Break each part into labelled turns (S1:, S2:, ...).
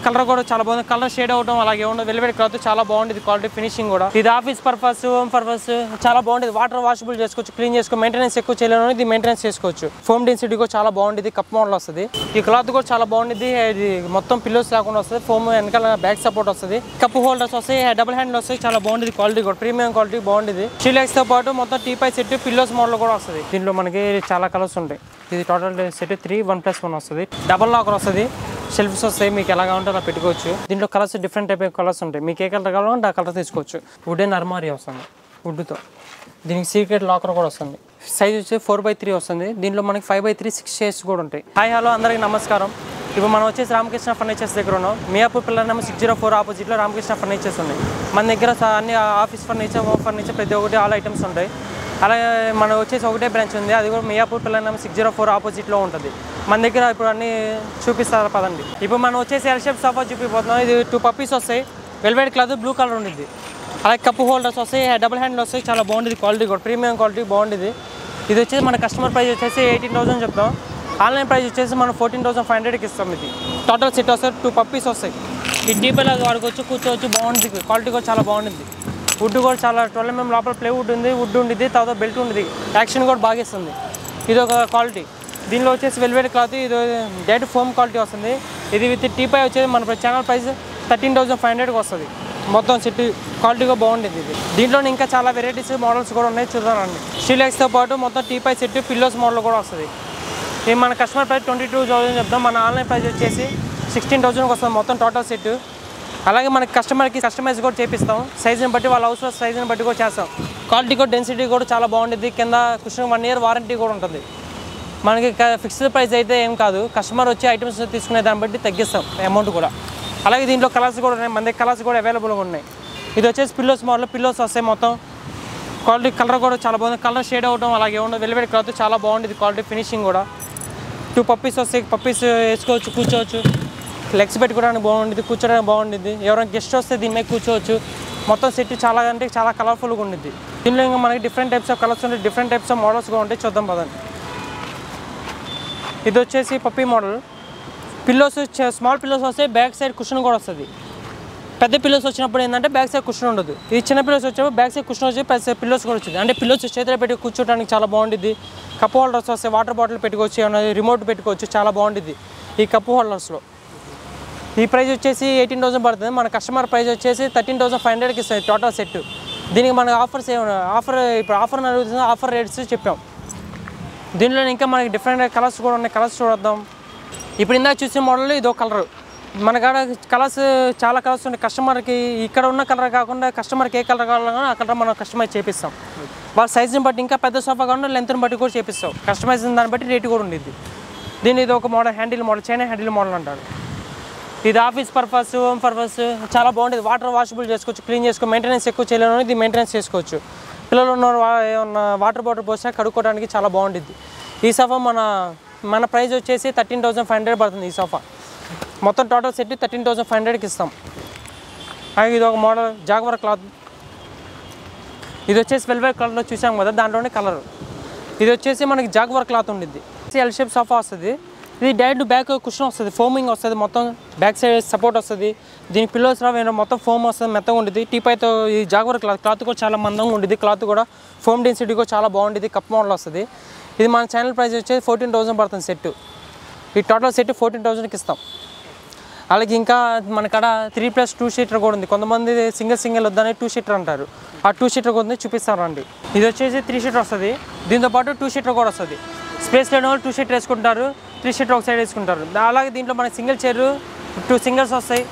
S1: Colour కూడా చాలా బాగుంది. కలర్ షేడ్ అవడం అలాగే ఉండదు. వెల్వెట్ క్లాత్ చాలా బాగుంది. క్వాలిటీ ఫినిషింగ్ కూడా ఇది ఆఫీస్ పర్పస్, హోమ్ పర్పస్ చాలా బాగుంది. వాటర్ వాషబుల్ చేసుకోవచ్చు, క్లీన్ చేసుకో, మెయింటెనెన్స్ ఎక్కువ చేయలేను. ఇది మెయింటెనెన్స్ చేసుకోవచ్చు. ఫోమ్ డెన్సిటీ కూడా చాలా బాగుంది. కప్ మోడల్ వస్తుంది. ఈ క్లాత్ కూడా చాలా బాగుంది. ఇది మొత్తం పిల్లోస్ లేకుండా వస్తుంది. ఫోమ్ వెనకాల బ్యాక్ సపోర్ట్ వస్తుంది. కప్ హోల్డర్స్ వస్తాయి, డబుల్ హ్యాండ్ వస్తాయి. చాలా బాగుంది. క్వాలిటీ కూడా ప్రీమియం క్వాలిటీ బాగుంది. షీలెక్స్ తో పాటు మొత్తం టీపై సెట్ పిల్లోస్ మోడల్ కూడా వస్తుంది. దీంట్లో మనకి చాలా కలర్స్ ఉంటాయి. ఇది టోటల్ సెట్ 3 1+1 వస్తుంది. డబల్ లాకర్ వస్తుంది. షెల్ఫ్స్ వస్తాయి. మీకు ఎలాగా ఉంటే అలా పెట్టుకోవచ్చు. దీంట్లో colours different type of colours ఉంటాయి. మీకు ఏ కలర్ కావాలంటే ఆ కలర్ తీసుకోవచ్చు. వుడెన్ అర్మారీ వస్తుంది వుడ్తో. దీనికి సీక్రెట్ లాకర్ కూడా వస్తుంది. సైజ్ వచ్చి 4x3 వస్తుంది. దీంట్లో మనకి 5x3 6 షేడ్స్ కూడా ఉంటాయి. హాయ్ హలో అందరికీ నమస్కారం. ఇప్పుడు మనం వచ్చేసి రామకృష్ణ ఫర్నిచర్స్ దగ్గర ఉన్నాం. మియాపూర్ పిల్లర్ నెంబర్ 604 ఆపోజిట్లో రామకృష్ణ ఫర్నిచర్స్ ఉన్నాయి. మన దగ్గర అన్ని ఆఫీస్ ఫర్నిచర్, హోమ్ ఫర్నిచర్ ప్రతి ఒక్కటి ఆల్ ఐటమ్స్ ఉంటాయి. అలాగే మనం వచ్చేసి ఒకటే బ్రాంచ్ ఉంది. అది కూడా మియాపూర్ పిల్లర్ నెంబర్ 604 ఆపోజిట్లో ఉంటుంది. మన దగ్గర ఇప్పుడు అన్ని చూపిస్తారు పదండి. ఇప్పుడు మనం వచ్చేసి ఎల్ షేప్ సోఫా చూపిపోతున్నాం. ఇది 2 పప్పీస్ వస్తాయి. వెల్వెట్ క్లాత్ బ్లూ కలర్ ఉంటుంది. అలాగే కప్ హోల్డర్స్ వస్తాయి, డబుల్ హ్యాండ్ వస్తాయి. చాలా బాగుంటుంది. క్వాలిటీ కూడా ప్రీమియం క్వాలిటీ బాగుంటుంది. ఇది వచ్చేసి మన కస్టమర్ ప్రైస్ వచ్చేసి 18,000 చెప్తాం. ఆన్లైన్ ప్రైస్ వచ్చేసి మనం 14,500కి ఇస్తాం. ఇది టోటల్ సెట్ వస్తాయి. 2 పప్పీస్ వస్తాయి. ఈ డీపీలో వాడుకోవచ్చు, కూర్చోవచ్చు. బాగుంటుంది. క్వాలిటీ కూడా చాలా బాగుంటుంది. వుడ్ కూడా చాలా 12 mm లోపల ప్లేవుడ్ ఉంది. వుడ్ ఉంటుంది. తర్వాత బెల్ట్ ఉంటుంది. యాక్షన్ కూడా బాగా ఇస్తుంది. ఇది ఒక క్వాలిటీ. దీనిలో వచ్చేసి వెల్వెట్ క్లాత్, ఇది డైరెక్ట్ ఫోమ్ క్వాలిటీ వస్తుంది. ఇది విత్ టీపై వచ్చేసి మన ఛానల్ ప్రైస్ 13,500కి వస్తుంది. మొత్తం సెట్ క్వాలిటీగా బాగుంటుంది. ఇది దీంట్లో ఇంకా చాలా వెరైటీస్ మోడల్స్ కూడా ఉన్నాయి. చూద్దామండి. షీలెక్స్తో పాటు మొత్తం టీపై సెట్ పిల్లోస్ మోడల్ కూడా వస్తుంది. ఇది మన కస్టమర్ ప్రైస్ 22,000 చెప్తాం. మన ఆన్లైన్ ప్రైస్ వచ్చేసి 16,000కి వస్తుంది మొత్తం టోటల్ సెట్. అలాగే మనకి కస్టమర్కి కస్టమైజ్ కూడా చేపిస్తాం. సైజుని బట్టి వాళ్ళ హౌస్లో సైజుని బట్టి కూడా చేస్తాం. క్వాలిటీ కూడా డెన్సిటీ కూడా చాలా బాగుంటుంది. కింద కుషన్ 1 year వారంటీ కూడా ఉంటుంది. మనకి ఫిక్స్డ్ ప్రైస్ అయితే ఏం కాదు. కస్టమర్ వచ్చి ఐటమ్స్ తీసుకునే దాన్ని బట్టి తగ్గిస్తాం అమౌంట్ కూడా. అలాగే దీంట్లో కలర్స్ కూడా ఉన్నాయి. మన దగ్గర కలర్స్ కూడా అవైలబుల్గా ఉన్నాయి. ఇది వచ్చేసి పిల్లోస్ మోడల్. పిల్లోస్ వస్తాయి మొత్తం. క్వాలిటీ కలర్ కూడా చాలా బాగుంది. కలర్ షేడ్ అవడం అలాగే ఉండదు. వెల్వెట్ క్లాత్ చాలా బాగుంటుంది. క్వాలిటీ ఫినిషింగ్ కూడా. 2 పప్పీస్ వస్తాయి. పప్పీస్ వేసుకోవచ్చు, కూర్చోవచ్చు. లెగ్స్ పెట్టుకోవడానికి బాగుంటుంది. కూర్చోడానికి బాగుంటుంది. ఎవరైనా గెస్ట్ వస్తే దీని మీద కూర్చోవచ్చు. మొత్తం సెట్ చాలా అంటే చాలా కలర్ఫుల్గా ఉంటుంది. దీనిలో ఇంకా మనకి డిఫరెంట్ టైప్స్ ఆఫ్ కలర్స్ ఉంటాయి. డిఫరెంట్ టైప్స్ ఆఫ్ మోడల్స్ కూడా ఉంటాయి. చూద్దాం పదండి. ఇది వచ్చేసి puppy model. Pillows small pillows వస్తే బ్యాక్ సైడ్ కుషన్ కూడా వస్తుంది. పెద్ద పిల్లోస్ వచ్చినప్పుడు ఏంటంటే బ్యాక్ సైడ్ కుషన్ ఉండదు. ఈ చిన్న పిల్లోస్ వచ్చినప్పుడు బ్యాక్ సైడ్ కుషన్ వచ్చి పెద్ద సైడ్ పిల్లోస్ కూడా వచ్చింది. అంటే పిల్లోస్ చేతిలో పెట్టి కూర్చోడానికి చాలా బాగుంటుంది. కప్ హోల్డర్స్ వస్తాయి. వాటర్ బాటిల్ పెట్టుకోవచ్చు, ఏమైనా రిమోట్ పెట్టుకోవచ్చు. చాలా బాగుంటుంది ఈ కప్ హోల్డర్స్లో. ఈ ప్రైస్ వచ్చేసి 18,000 పడుతుంది. మన కస్టమర్ ప్రైస్ వచ్చేసి 13,500కి ఇస్తుంది టోటల్ సెట్. దీనికి మనకి ఆఫర్స్ ఏమైనా ఇప్పుడు ఆఫర్ నడుగుతుంది. ఆఫర్ రేట్స్ చెప్పాం. దీనిలో ఇంకా మనకి డిఫరెంట్ కలర్స్ కూడా ఉన్నాయి. కలర్స్ చూద్దాం. ఇప్పుడు ఇందాక చూసిన మోడల్ ఇది ఒక కలర్. మన కాడ కలర్స్ చాలా కలర్స్ ఉన్నాయి. కస్టమర్కి ఇక్కడ ఉన్న కలర్ కాకుండా కస్టమర్కి ఏ కలర్ కావాలన్నా ఆ కలర్ మనం కస్టమైజ్ చేపిస్తాం. వాళ్ళ సైజుని బట్టి ఇంకా పెద్ద సోఫా కాకుండా లెంత్ని బట్టి కూడా చేపిస్తాం. కస్టమైజ్ దాన్ని బట్టి రేటు కూడా ఉండేది. దీని ఇది ఒక model handle model, China handle model అంటారు. ఇది ఆఫీస్ పర్పస్, హోమ్ పర్పస్ చాలా బాగుంటుంది. వాటర్ వాషబుల్ చేసుకోవచ్చు, క్లీన్ చేసుకో, మెయింటెనెన్స్ ఎక్కువ చేయలేను. ఇది మెయింటెనెన్స్ చేసుకోవచ్చు. పిల్లలు ఉన్న ఏమన్నా వాటర్ బాటిల్ పోసినా కడుక్కోవడానికి చాలా బాగుంటుంది. ఈ సోఫా మన ప్రైస్ వచ్చేసి 13,500 పడుతుంది. ఈ సోఫా మొత్తం టోటల్ సెట్ 13,500కి ఇస్తాం. ఇది ఒక మోడల్ జాగ్వర్ క్లాత్. ఇది వచ్చేసి వెల్వెట్ కలర్లో చూసాం కదా, దాంట్లోనే కలర్. ఇది వచ్చేసి మనకి జాగ్వర్ క్లాత్ ఉండిద్ది. ఎల్ షేప్ సోఫా వస్తుంది. ఇది డైరెక్ట్ బ్యాక్ కుషన్ వస్తుంది. ఫోమింగ్ వస్తుంది. మొత్తం బ్యాక్ సైడ్ సపోర్ట్ వస్తుంది. దీనికి పిల్లోస్ మొత్తం ఫోమ్ వస్తుంది. మెత్తగా ఉంటుంది. టీపైతో ఈ జాగ్వర్ క్లాత్ కూడా చాలా మందంగా ఉంటుంది. క్లాత్ కూడా ఫోమ్ డెన్సిటీ కూడా చాలా బాగుంటుంది. కప్ మోడల్ వస్తుంది. ఇది మన ఛానల్ ప్రైస్ వచ్చేసి 14,000 పడుతుంది సెట్. ఈ టోటల్ సెట్ 14,000కి ఇస్తాం. అలాగే ఇంకా మన కాడ 3+2 సీటర్ కూడా ఉంది. కొంతమంది సింగిల్ వద్దని 2 సీటర్ అంటారు. ఆ 2 సీటర్ కూడా చూపిస్తారండి. ఇది వచ్చేసి 3 సీటర్ వస్తుంది. దీంతోపాటు 2 సీటర్ కూడా వస్తుంది. స్పేస్ లేని వాళ్ళు 2 సీటర్ వేసుకుంటారు, 3 సీటర్ ఒక సైడ్ వేసుకుంటారు. అలాగే దీంట్లో మనకి సింగిల్ చైర్ 2 సింగిల్స్ వస్తాయి.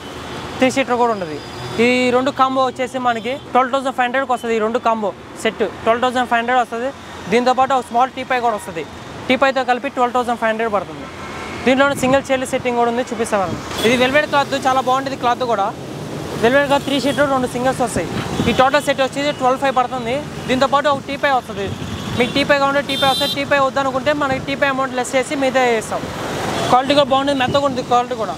S1: 3 సీటర్ కూడా ఉంటుంది. ఈ 2 కాంబో వచ్చేసి మనకి 12,500కి వస్తుంది. ఈ 2 కాంబో సెట్ 12,500 వస్తుంది. దీంతోపాటు ఒక స్మాల్ టీపై కూడా వస్తుంది. టీపైతో కలిపి 12,500 పడుతుంది. దీంట్లో సింగిల్ చైర్ సెట్టింగ్ కూడా ఉంది. చూపిస్తాను. ఇది వెల్వెట్ క్లాత్ చాలా బాగుంటుంది. క్లాత్ కూడా వెల్వెట్ క్లాత్ 3 సీటర్ 2 సింగిల్స్ వస్తాయి. ఈ టోటల్ సెట్ వచ్చేసి 12,500 పడుతుంది. దీంతోపాటు ఒక టీపై వస్తుంది. మీకు టీపై కావాలంటే టీపై వస్తుంది. టీపై వద్దనుకుంటే మనకి టీపై అమౌంట్ లెస్ చేసి మీదే వేస్తాం. క్వాలిటీ కూడా బాగుంటుంది. మెత్తగా ఉంటుంది క్వాలిటీ కూడా.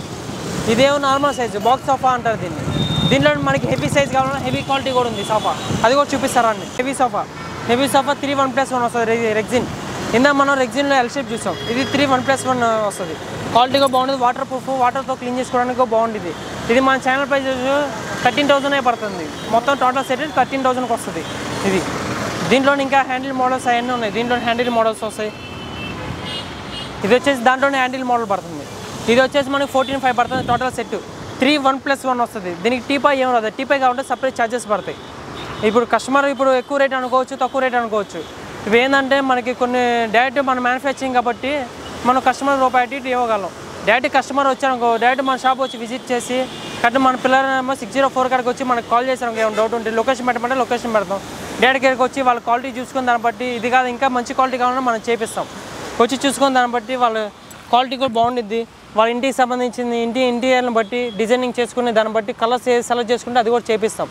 S1: ఇదేమో నార్మల్ సైజు బాక్స్ సోఫా అంటారు దీన్ని. దీంట్లో మనకి హెవీ సైజ్ కావాలన్నా హెవీ క్వాలిటీ కూడా ఉంది సోఫా. అది కూడా చూపిస్తారా అండి. హెవీ సోఫా 3 1+1 వస్తుంది. రెగ్జిన్ కింద మనం రెగ్జిన్లో ఎల్ షేప్ చూసాం. ఇది 3 1+1 వస్తుంది. క్వాలిటీగా బాగుంటుంది. వాటర్ ప్రూఫ్, వాటర్తో క్లీన్ చేసుకోవడానికి బాగుంటుంది. ఇది మన ఛానల్ ప్రైస్ 13,000 పడుతుంది. మొత్తం టోటల్ సెట్ 13,000కి వస్తుంది. ఇది దీంట్లో ఇంకా హ్యాండిల్ మోడల్స్ అవన్నీ ఉన్నాయి. దీంట్లో హ్యాండిల్ మోడల్స్ వస్తాయి. ఇది వచ్చేసి దాంట్లోనే హ్యాండిల్ మోడల్ పడుతుంది. ఇది వచ్చేసి మనకి 14,500 పడుతుంది. టోటల్ సెట్ 3 1+1 వస్తుంది. దీనికి టీపై ఏం రాదు. టీపై కావాలంటే సపరేట్ ఛార్జెస్ పడతాయి. ఇప్పుడు కస్టమర్ ఇప్పుడు ఎక్కువ రేట్ అనుకోవచ్చు, తక్కువ రేట్ అనుకోవచ్చు. ఇవి ఏంటంటే మనకి కొన్ని డైరెక్ట్ మన మ్యానుఫ్యాక్చరింగ్ కాబట్టి మనం కస్టమర్ రూపాయి ఇవ్వగలం. డైరెక్ట్ కస్టమర్ వచ్చారనుకో, డైరెక్ట్ మన షాప్ వచ్చి విజిట్ చేసి కరెక్ట్ మన పిల్లల నెంబర్ 604 కాడికి వచ్చి మనకు కాల్ చేసారు. ఏమైనా డౌట్ ఉంటే లొకేషన్ పెట్టమంటే లొకేషన్ పెడతాం. డైరెక్ట్ ఇక్కడికి వచ్చి వాళ్ళ క్వాలిటీ చూసుకుని దాన్ని బట్టి ఇది కాదు ఇంకా మంచి క్వాలిటీ కావాలన్నా మనం చేపిస్తాం. వచ్చి చూసుకొని దాన్ని బట్టి వాళ్ళ క్వాలిటీ కూడా బాగుండిద్ది. వాళ్ళ ఇంటికి సంబంధించింది ఇంటీరియర్ని బట్టి డిజైనింగ్ చేసుకుని దాన్ని బట్టి కలర్స్ సెలెక్ట్ చేసుకుంటే అది కూడా చేపిస్తాం.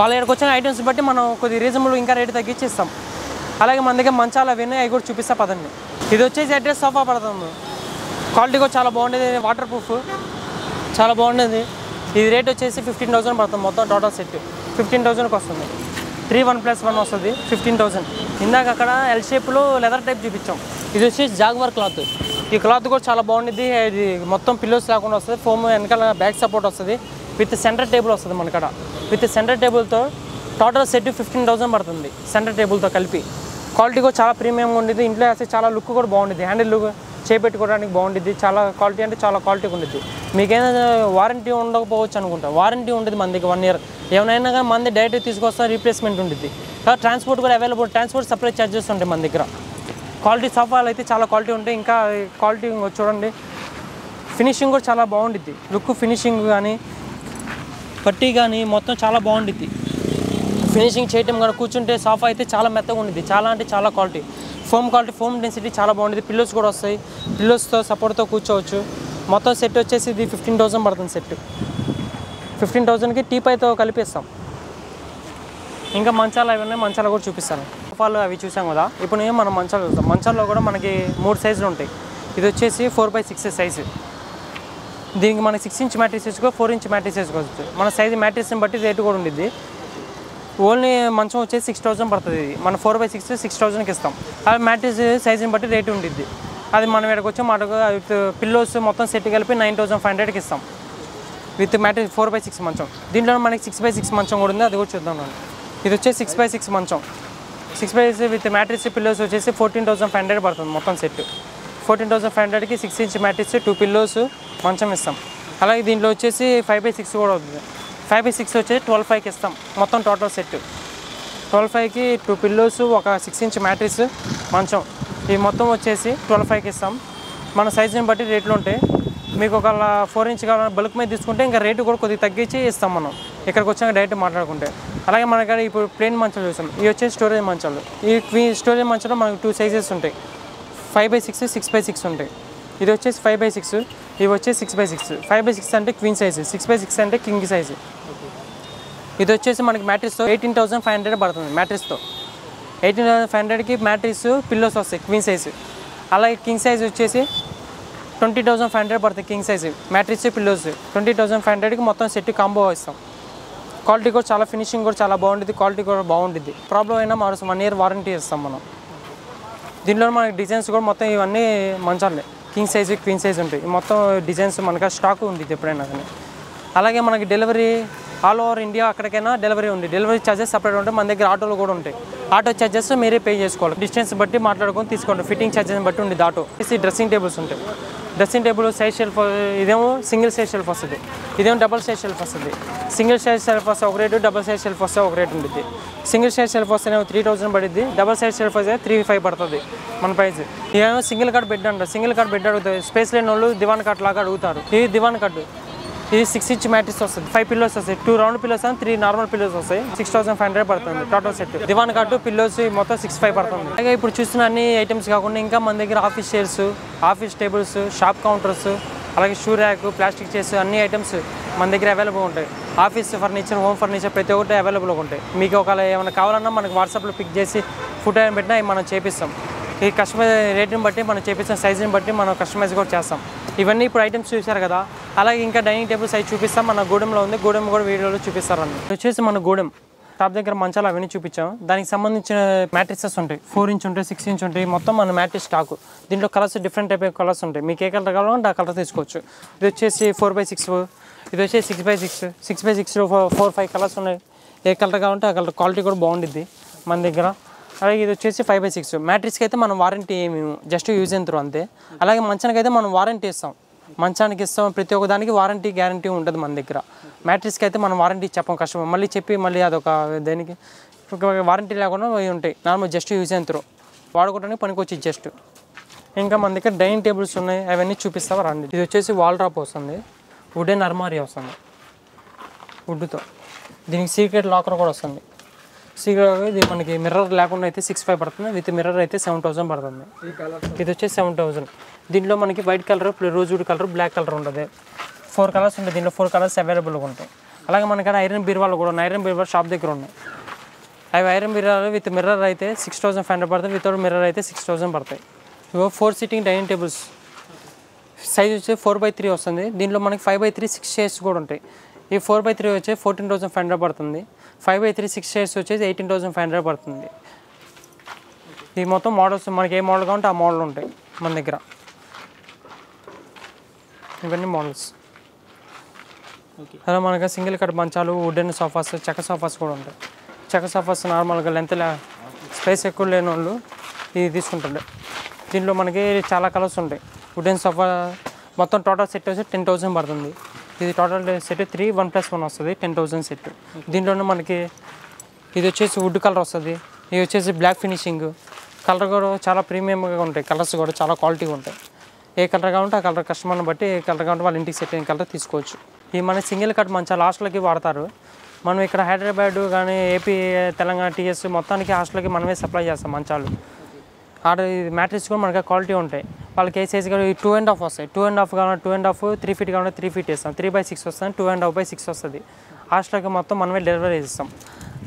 S1: వాళ్ళ ఇక్కడికి వచ్చిన ఐటమ్స్ బట్టి మనం కొద్దిగా రీజనబుల్ ఇంకా రేటు తగ్గించి ఇస్తాం. అలాగే మన దగ్గర మంచాలు అవన్నీ అవి కూడా చూపిస్తా పదండి. ఇది వచ్చేసి అడ్రస్ సోఫా పడుతుంది. క్వాలిటీ కూడా చాలా బాగుండేది. వాటర్ ప్రూఫ్ చాలా బాగుండేది. ఇది రేట్ వచ్చేసి 15,000 పడుతుంది. మొత్తం టోటల్ సెట్ 15,000కి వస్తుంది. 3 1+1 వస్తుంది 15,000. ఇందాక అక్కడ ఎల్ షేప్లో లెదర్ టైప్ చూపించాం. ఇది వచ్చేసి జాగ్వార్ క్లాత్. ఈ క్లాత్ కూడా చాలా బాగుండిద్ది. ఇది మొత్తం పిల్లోస్ లేకుండా వస్తుంది. ఫోమ్ వెనకాల బ్యాక్ సపోర్ట్ వస్తుంది. విత్ సెంటర్ టేబుల్ వస్తుంది మనకడ. విత్ సెంటర్ టేబుల్తో టోటల్ సెట్ 15,000 పడుతుంది. సెంటర్ టేబుల్తో కలిపి క్వాలిటీ కూడా చాలా ప్రీమియంగా ఉండేది. ఇంట్లో వేస్తే చాలా లుక్ కూడా బాగుంటుంది. హ్యాండిల్ లుక్ చేపెట్టుకోవడానికి బాగుంటుంది. చాలా క్వాలిటీ అంటే చాలా క్వాలిటీగా ఉంటుంది. మీకేదైనా వారంటీ ఉండకపోవచ్చు అనుకుంటా. వారంటీ ఉంటుంది మన దగ్గర 1 ఇయర్. ఏమైనా కానీ మన దగ్గర డైరెక్ట్ తీసుకొస్తా రీప్లేస్మెంట్ ఉంటుంది. ట్రాన్స్పోర్ట్ కూడా అవైలబుల్. ట్రాన్స్పోర్ట్ సపరేట్ ఛార్జెస్ ఉంటాయి మన దగ్గర. క్వాలిటీ సోఫాలు అయితే చాలా క్వాలిటీ ఉంటాయి. ఇంకా క్వాలిటీ చూడండి, ఫినిషింగ్ కూడా చాలా బాగుంటుంది. లుక్ ఫినిషింగ్ కానీ పట్టీ కానీ మొత్తం చాలా బాగుంటుంది. ఫినిషింగ్ చేయటం కానీ కూర్చుంటే సోఫా అయితే చాలా మెత్తగా ఉంటుంది. చాలా అంటే చాలా క్వాలిటీ. క్వాలిటీ ఫోమ్ డెన్సిటీ చాలా బాగుంటుంది. పిల్లోస్ కూడా వస్తాయి. పిల్లోస్తో సపోర్ట్తో కూర్చోవచ్చు. మొత్తం సెట్ వచ్చేసి ఇది 15,000 పడుతుంది. సెట్ 15,000కి టీపైతో కలిపిస్తాం. ఇంకా మంచాలు అవి ఉన్నాయి. మంచాలు కూడా చూపిస్తాను. సోఫాలు అవి చూసాం కదా. ఇప్పుడు నేను మనం మంచాలు చూస్తాం. మంచాల్లో కూడా మనకి 3 సైజులు ఉంటాయి. ఇది వచ్చేసి 4x6 సైజు. దీనికి మనకి 6 ఇంచ్ మ్యాట్రిక్స్ వేసుకో, 4 ఇంచ్ మ్యాట్రిక్స్ వేసుకోవచ్చు. మన సైజు మ్యాట్రిక్స్ని బట్టి రేటు కూడా ఉంటుంది. ఓన్లీ మంచం వచ్చేసి 6,000 పడుతుంది. ఇది మన 4x6 6,000కి ఇస్తాం. అది మ్యాట్రిక్స్ సైజుని బట్టి రేటు ఉంటుంది. అది మనం ఇక్కడికి వచ్చి మాటకు విత్ పిల్లోస్ మొత్తం సెట్ కలిపి 9,500కి ఇస్తాం. విత్ మ్యాట్రిక్స్ 4x6 మంచం. దీంట్లో మనకి 6x6 మంచం కూడా ఉంది. అది కూడా చూద్దాం. ఇది వచ్చేసి 6x6 మంచం. 6x6 విత్ మ్యాట్రిక్స్ పిల్లోస్ వచ్చేసి 14,500 పడుతుంది. మొత్తం సెట్ 14,500కి 6 ఇంచ్ మ్యాట్రిక్స్ 2 పిల్లోస్ మంచం ఇస్తాం. అలాగే దీంట్లో వచ్చేసి 5x6 కూడా అవుతుంది. 5x6 వచ్చేసి 12,500కి ఇస్తాం. మొత్తం టోటల్ సెట్ 12,500కి 2 పిల్లోస్ ఒక 6 ఇంచ్ మ్యాట్రిక్స్ మంచం. ఈ మొత్తం వచ్చేసి 12,500కి ఇస్తాం. మన సైజుని బట్టి రేట్లు ఉంటాయి. మీకు ఒక 4 ఇంచ్ కావాలన్నా బల్క్ మీద తీసుకుంటే ఇంకా రేటు కూడా కొద్దిగా తగ్గించి ఇస్తాం మనం ఇక్కడికి వచ్చాక డైరెక్ట్ మాట్లాడుకుంటే. అలాగే మన దగ్గర ఇప్పుడు ప్లేన్ మంచాలు చూసాం. ఇవి వచ్చేసి స్టోరేజ్ మంచాలు. ఈ స్టోరేజ్ మంచాలు మనకు 2 సైజెస్ ఉంటాయి. 5x6 6x6 ఉంటాయి. ఇది వచ్చేసి 5x6, ఇవి వచ్చేసి 6x6. 5x6 అంటే క్వీన్ సైజు, 6x6 అంటే కింగ్ సైజు. ఇది వచ్చేసి మనకి మ్యాట్రిక్స్తో 18,500 పడుతుంది. మ్యాట్రిక్స్తో 18,500కి మ్యాట్రిక్స్ పిల్లోస్ వస్తాయి క్వీన్ సైజు. అలాగే కింగ్ సైజు వచ్చేసి 20,500 పడుతుంది. కింగ్ సైజు మ్యాట్రిక్స్ పిల్లోస్ 20,500కి మొత్తం సెట్ కాంబో ఇస్తాం. క్వాలిటీ కూడా చాలా ఫినిషింగ్ కూడా చాలా బాగుంటుంది. క్వాలిటీ కూడా బాగుంటుంది. ప్రాబ్లం అయినా మనం 1 ఇయర్ వారంటీ ఇస్తాం మనం. దీంట్లో మనకి డిజైన్స్ కూడా మొత్తం ఇవన్నీ మంచాలే. కింగ్ సైజు క్వీన్ సైజు ఉంటాయి. మొత్తం డిజైన్స్ మనకి స్టాక్ ఉంటుంది ఎప్పుడైనా కానీ. అలాగే మనకి డెలివరీ ఆల్ ఓవర్ ఇండియా అక్కడికైనా డెలివరీ ఉంది. డెలివరీ ఛార్జెస్ సపరేట్ ఉంటాయి. మన దగ్గర ఆటోలు కూడా ఉంటాయి. ఆటో ఛార్జెస్ మీరే పే చేసుకోవాలి. డిస్టెన్స్ బట్టి మాట్లాడుకొని తీసుకోండి. ఫిట్టింగ్ ఛార్జెస్ బట్టి ఉంటుంది. ఆటో డ్రెస్సింగ్ టేబుల్స్ ఉంటాయి. డ్రెస్సింగ్ టేబుల్ సైజ్ షెల్ఫ్ ఇదేమో సింగిల్ సైజ్ షెల్ఫ్ వస్తుంది. ఇదేమో డబల్ సైజ్ షెల్ఫ్ వస్తుంది. సింగిల్ సైజ్ షెల్ఫ్ వస్తే ఒక రేటు, డబల్ సైజ్ షెల్ఫ్ వస్తే ఒక రేటు ఉంటుంది. సింగిల్ సైజ్ షెల్ఫ్ వస్తేనేమో 3,000 పడుద్ది. డబల్ సైజ్ షెల్ఫ్ వస్తే 3,500 పడుతుంది మన ప్రైస్. ఇదేమో సింగిల్ కార్డ్ బెడ్ అంటారు. సింగిల్ కార్డ్ బెడ్ అడుగుతారు. స్పేస్ లేని వాళ్ళు దివాన్ కట్ లాగా అడుగుతారు. ఇది దివాన్ కట్. ఇది 6 ఇంచ్ మ్యాట్రిక్స్ వస్తుంది. 5 పిల్లోస్ వస్తాయి. 2 రౌండ్ పిల్లోస్ అని 3 నార్మల్ పిల్లోస్ వస్తాయి. 6,500 పడుతుంది టోటల్ సెట్. దివాన్ కట్టు పిల్లోస్ మొత్తం 6,500 పడుతుంది. అలాగే ఇప్పుడు చూస్తున్న అన్ని ఐటమ్స్ కాకుండా ఇంకా మన దగ్గర office chairs, office tables, shop counters, అలాగే షూ ర్యాక్, ప్లాస్టిక్ చైర్స్ అన్ని ఐటమ్స్ మన దగ్గర అవైలబుల్ ఉంటాయి. ఆఫీస్ ఫర్నిచర్, హోమ్ ఫర్నిచర్ ప్రతి ఒక్కటి అవైలబుల్గా ఉంటాయి. మీకు ఒకవేళ ఏమైనా కావాలన్నా మనకు వాట్సాప్లో పిక్ చేసి ఫోటో ఏమైనా పెట్టినా మనం చేపిస్తాం. ఈ కస్టమర్ రేట్ని బట్టి మనం చేపిస్తాం. సైజుని బట్టి మనం కస్టమైజ్ కూడా చేస్తాం. ఇవన్నీ ఇప్పుడు ఐటమ్స్ చూసారు కదా. అలాగే ఇంకా డైనింగ్ టేబుల్ సైజ్ చూపిస్తాం. మన గూడెంలో ఉంది. గూడెం కూడా వీడియోలో చూపిస్తారండి. వచ్చేసి మన గూడెం టాప్ దగ్గర మంచాలు అవన్నీ చూపించాం. దానికి సంబంధించిన మ్యాట్రిసెస్ ఉంటాయి, 4 ఇంచ్ ఉంటాయి, 6 ఇంచ్ ఉంటాయి. మొత్తం మన మ్యాట్రిస్ స్టాక్. దీంట్లో colours different type of colours ఉంటాయి. మీకు ఏ కలర్ కావాలంటే ఆ కలర్ తీసుకోవచ్చు. ఇది వచ్చేసి 4x6, ఇది వచ్చేసి 6x6. 6x6లో 4-5 కలర్స్ ఉన్నాయి. ఏ కలర్ కావాలంటే ఆ కలర్. క్వాలిటీ కూడా బాగుండిద్ది మన దగ్గర. అలాగే ఇది వచ్చేసి 5x6. మ్యాట్రిక్స్కి అయితే మనం వారంటీ ఏమి, జస్ట్ యూజ్ అండ్ త్రో అంతే. అలాగే మంచానికి అయితే మనం వారంటీ ఇస్తాం, మంచానికి ఇస్తాం. ప్రతి ఒక్క దానికి వారంటీ గ్యారంటీ ఉంటుంది మన దగ్గర. మ్యాట్రిక్స్కి అయితే మనం వారంటీ చెప్పం కస్టమర్, మళ్ళీ చెప్పి మళ్ళీ అదొక దేనికి వారంటీ లేకుండా అవి ఉంటాయి. Normal just use and throw, వాడుకోవడానికి పనికొచ్చి జస్ట్. ఇంకా మన దగ్గర డైనింగ్ టేబుల్స్ ఉన్నాయి, అవన్నీ చూపిస్తావా రండి. ఇది వచ్చేసి వాల్ డ్రాప్ వస్తుంది, వుడెన్ అర్మారీ వస్తుంది వుడ్తో. దీనికి సీక్రెట్ లాకర్ కూడా వస్తుంది. సీక్రెట్ ఇది మనకి మిర్రర్ లేకుండా అయితే 6,500 పడుతుంది, విత్ మిర్రర్ అయితే 7,000 పడుతుంది. ఇది వచ్చేసి 7,000. దీంట్లో మనకి white colour, rosewood colour, black colour ఉంటుంది. 4 కలర్స్ ఉంటాయి. దీంట్లో 4 కలర్స్ అవైలబుల్గా ఉంటాయి. అలాగే మనకి ఐరన్ బీరువాలు కూడా ఉన్నాయి. ఐరన్ బీరువాలు షాప్ దగ్గర ఉన్నాయి. అవి ఐరన్ బీరువాలు విత్ మిర్రర్ అయితే 6,500 పడుతుంది, వితౌట్ మిర్రర్ అయితే 6,000 పడతాయి. ఇవో 4 సిట్టింగ్ డైనింగ్ టేబుల్స్. సైజ్ వచ్చి 4x3 వస్తుంది. దీంట్లో మనకి 5x3 6 చైర్స్ కూడా ఉంటాయి. ఈ 4x3 వచ్చి 14,500 పడుతుంది. 5x3 6 చైర్స్ వచ్చేసి 18,500 పడుతుంది. ఈ మొత్తం మోడల్స్ మనకి ఏ మోడల్ కావాలంటే ఆ మోడల్ ఉంటాయి మన దగ్గర. ఇవన్నీ మోడల్స్. అలా మనకి సింగిల్ కట్ మంచాలు, వుడెన్ సోఫాస్, చెక్క సోఫాస్ కూడా ఉంటాయి. చెక్క సోఫాస్ నార్మల్గా లెంత్ స్పేస్ ఎక్కువ లేని వాళ్ళు ఇది తీసుకుంటుండే. దీంట్లో మనకి చాలా కలర్స్ ఉంటాయి. వుడెన్ సోఫా మొత్తం టోటల్ సెట్ వచ్చి 10,000 పడుతుంది. ఇది టోటల్ సెట్ 3 1+1 వస్తుంది, 10,000 సెట్. దీంట్లోనే మనకి ఇది వచ్చేసి వుడ్ కలర్ వస్తుంది. ఇది వచ్చేసి బ్లాక్ ఫినిషింగ్. కలర్ కూడా చాలా ప్రీమియంగా ఉంటాయి. కలర్స్ కూడా చాలా క్వాలిటీగా ఉంటాయి. ఏ కలర్ కావాలంటే ఆ కలర్ కస్టమర్ని బట్టి ఏ కలర్ కావాలంటే వాళ్ళ ఇంటికి సెట్ అయిన కలర్ తీసుకోవచ్చు. ఈ మన సింగిల్ కట్ మంచాలు హాస్టల్కి వాడతారు. మనం ఇక్కడ హైదరాబాద్ కానీ ఏపీ, తెలంగాణ, టీఎస్ మొత్తానికి హాస్టల్కి మనమే సప్లై చేస్తాం మంచాలు. ఆర్డర్ మ్యాట్రిక్స్ కూడా మనకి క్వాలిటీ ఉంటాయి. వాళ్ళకి ఏ సైజ్ కూడా 2.5 వస్తాయి. 2.5 కావాలంటే 2.5, 3 ఫీట్ కావాలంటే 3 ఫీట్ ఇస్తాం. 3x6 వస్తుంది, 2.5x6 వస్తుంది. హాస్టల్కి మొత్తం మనమే డెలివరీ ఇస్తాం.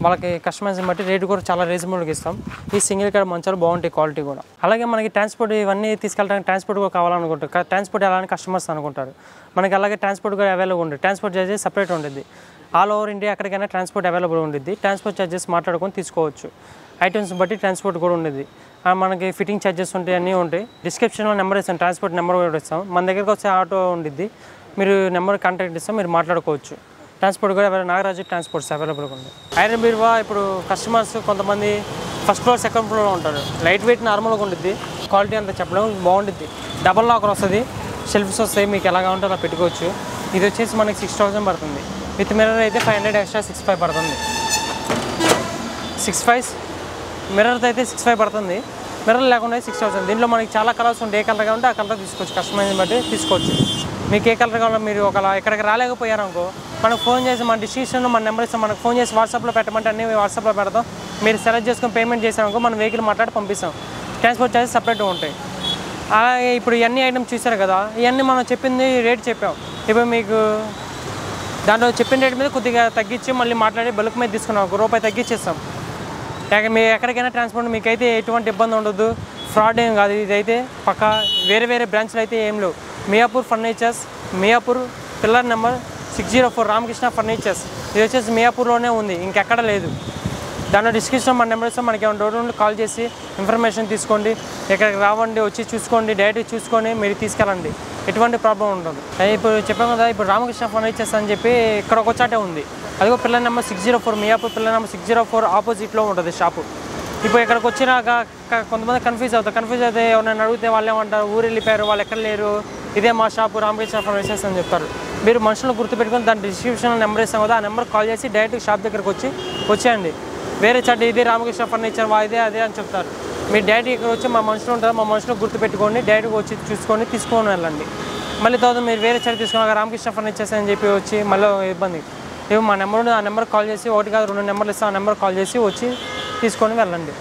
S1: వాళ్ళకి కస్టమర్స్ని బట్టి రేటు కూడా చాలా రీజనబుల్గా ఇస్తాం. ఈ సింగిల్ కట్ మంచాలు బాగుంటాయి, క్వాలిటీ కూడా. అలాగే మనకి ట్రాన్స్పోర్ట్ ఇవన్నీ తీసుకెళ్ళడానికి ట్రాన్స్పోర్ట్ కూడా కావాలనుకుంటారు. ట్రాన్స్పోర్ట్ ఎలా అని కస్టమర్స్ అనుకుంటారు. మనకి అలాగే ట్రాన్స్పోర్ట్ కూడా అవైలబుల్ ఉంటుంది. ట్రాన్స్పోర్ట్ చార్జెస్ సపరేట్ ఉంటుంది. ఆల్ ఓవర్ ఇండియా ఎక్కడికైనా ట్రాన్స్పోర్ట్ అవైలబుల్ ఉంటుంది. ట్రాన్స్పోర్ట్ చార్జెస్ మాట్లాడుకొని తీసుకోవచ్చు. ఐటమ్స్ బట్టి ట్రాన్స్పోర్ట్ కూడా ఉండేది. మనకి ఫిట్టింగ్ ఛార్జెస్ ఉంటాయి, అన్నీ ఉంటాయి. డిస్క్రిప్షన్లో నెంబర్ ఇస్తాం, ట్రాన్స్పోర్ట్ నెంబర్ కూడా ఇస్తాం. మన దగ్గరకు వచ్చే ఆటో ఉండిద్ది, మీరు నెంబర్ కాంటాక్ట్ ఇస్తాం, మీరు మాట్లాడుకోవచ్చు. ట్రాన్స్పోర్ట్ కూడా నాగరాజు ట్రాన్స్పోర్ట్స్ అవైలబుల్గా ఉంది. ఐరన్ బీరువా ఇప్పుడు కస్టమర్స్ కొంతమంది ఫస్ట్ ఫ్లోర్, సెకండ్ ఫ్లోర్లో ఉంటారు. లైట్ వెయిట్ నార్మల్గా ఉంటుంది. క్వాలిటీ అంతా చెప్పడం బాగుంటుంది. డబల్ లాకర్ వస్తుంది, షెల్ఫ్స్ వస్తాయి, మీకు ఎలా కావాలంటే అలా పెట్టుకోవచ్చు. ఇది వచ్చేసి మనకి 6,000 పడుతుంది. విత్ మిర్రర్ అయితే 500 ఎక్స్ట్రా 6,500 పడుతుంది. 6,500 మిర్రర్తో అయితే 6,500 పడుతుంది. మిర్రర్ లేకుండా 6,000. దీంట్లో మనకి చాలా కలర్స్ ఉంటాయి. ఏ కలర్ కావాలంటే ఆ కలర్ తీసుకోవచ్చు, కస్టమైజ్ని బట్టి తీసుకోవచ్చు. మీకు ఏ కలర్ కావాలో మీరు ఒకలా ఎక్కడికి రాలేకపోయారనుకో మనకు ఫోన్ చేసి మన డిస్ట్రిబ్యూషన్లో మన నెంబర్ ఇస్తాం. మనకు ఫోన్ చేసి వాట్సాప్లో పెట్టమంటే అన్నీ వాట్సాప్లో పెడతాం. మీరు సెలెక్ట్ చేసుకొని పేమెంట్ చేసామనుకో మనం వెహికల్ మాట్లాడి పంపిస్తాం. ట్రాన్స్పోర్ట్ చార్జెస్ సపరేట్గా ఉంటాయి. అలాగే ఇప్పుడు ఇవన్నీ ఐటమ్స్ చూసారు కదా, ఇవన్నీ మనం చెప్పింది రేట్ చెప్పాం. ఇప్పుడు మీకు దాంట్లో చెప్పిన రేట్ మీద కొద్దిగా తగ్గించి మళ్ళీ మాట్లాడి బల్క్ మీద తీసుకున్నాం, ₹1 తగ్గించేస్తాం. మీరు ఎక్కడికైనా ట్రాన్స్పోర్ట్ మీకైతే ఎటువంటి ఇబ్బంది ఉండదు. ఫ్రాడ్ ఏం కాదు. ఇదైతే పక్క వేరే వేరే బ్రాంచ్లు అయితే ఏం లేవు. Miyapur furnitures, Miyapur pillar number 604 Ramakrishna furnitures. ఇది వచ్చేసి మియాపూర్లోనే ఉంది, ఇంకెక్కడ లేదు. దాంట్లో డిస్క్రిప్షన్ మన నెంబర్ ఇస్తాం. మనకి ఏమైనా డౌట్ ఉంటే కాల్ చేసి ఇన్ఫర్మేషన్ తీసుకోండి. ఇక్కడికి రావండి, వచ్చి చూసుకోండి, డైరెక్ట్ చూసుకొని మీరు తీసుకెళ్ళండి, ఎటువంటి ప్రాబ్లం ఉండదు. ఇప్పుడు చెప్పాం కదా, ఇప్పుడు రామకృష్ణ ఫర్నిచర్స్ అని చెప్పి ఇక్కడ ఒక చాటే ఉంది. అదిగో pillar number 604, Miyapur pillar number 604 ఆపోజిట్లో ఉంటుంది షాపు. ఇప్పుడు ఇక్కడికి వచ్చినాక కొంతమంది కన్ఫ్యూజ్ అయితే ఎవరైనా అడిగితే వాళ్ళు ఏమంటారు, ఊరు వెళ్ళిపోయారు, వాళ్ళు ఎక్కడ లేరు, ఇదే మా షాపు రామకృష్ణ ఫర్నిచర్స్ అని చెప్తారు. మీరు మనుషులు గుర్తుపెట్టుకొని దాని డిస్క్రిప్షన్లో నెంబర్ ఇస్తాం కదా, ఆ నెంబర్ కాల్ చేసి డైరెక్ట్ షాప్ దగ్గరకు వచ్చేయండి. వేరే చాట్ ఇది రామకృష్ణ ఫర్నిచర్ ఇదే అదే అని చెప్తారు. మీరు డైరెక్ట్ ఇక్కడ వచ్చి మా మనుషులు ఉంటారు, మా మనుషులు గుర్తుపెట్టుకోండి, డైరెక్ట్గా వచ్చి చూసుకొని తీసుకొని వెళ్ళండి. మళ్ళీ తర్వాత మీరు వేరే చాట్ తీసుకున్నాక రామకృష్ణ ఫర్నిచర్స్ అని చెప్పి వచ్చి మళ్ళీ ఇబ్బంది. ఇవి మా నెంబర్ ఉంది, ఆ నెంబర్ కాల్ చేసి 1 కాదు 2 నెంబర్లు ఇస్తాం, ఆ నెంబర్ కాల్ చేసి వచ్చి తీసుకొని వెళ్ళండి.